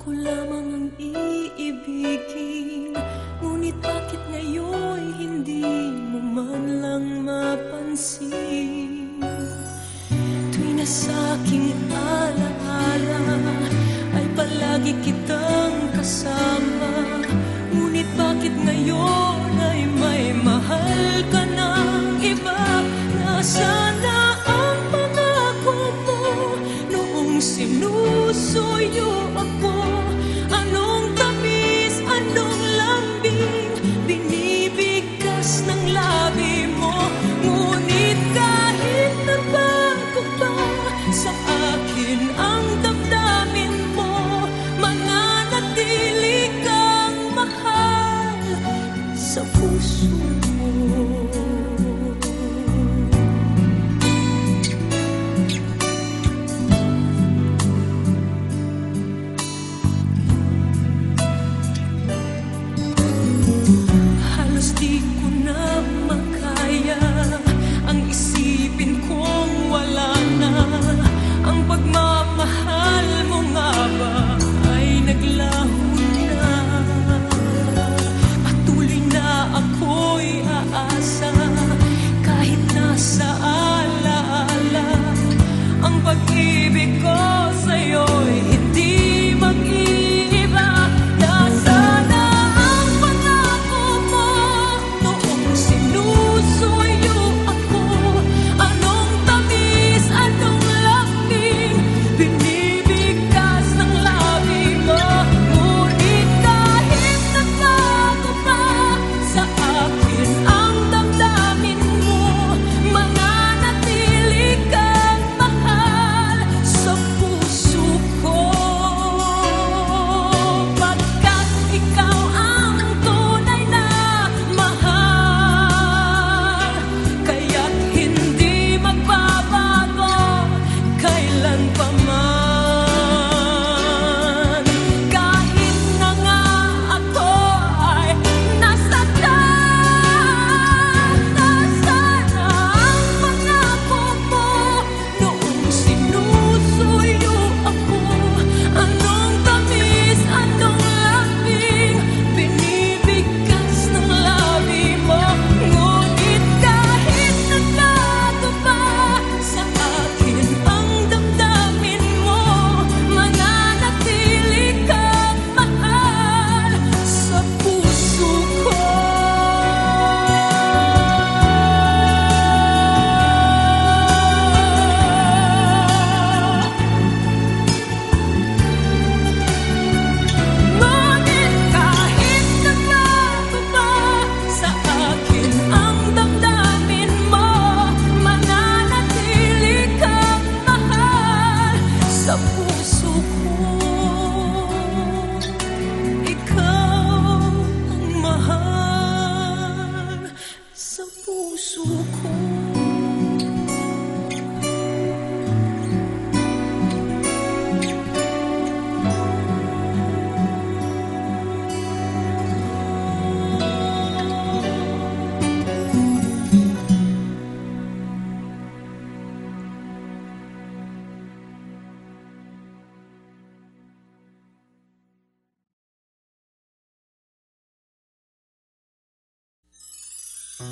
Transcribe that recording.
Ako lamang ang iibigin, ngunit bakit ngayon'y hindi mo man lang mapansin? Tuwing nasa aking alaala ay palagi kitang kasama, ngunit bakit ngayon ay may mahal ka ng iba? Nasaan na ang pangako mo noong sinusuyo ako? Anong tamis, anong lambing binibigkas ng labi mo? Ngunit kahit na bago pa sa akin ang damdamin mo, mananatili kang mahal sa puso mo. Halos di ko na makaya ang isipin kong wala na ang pagmamahal mo. Nga ba ay naglaho na? Patuloy na ako'y aasa kahit nasa alaala ang pag-ibig ko sa'yo'y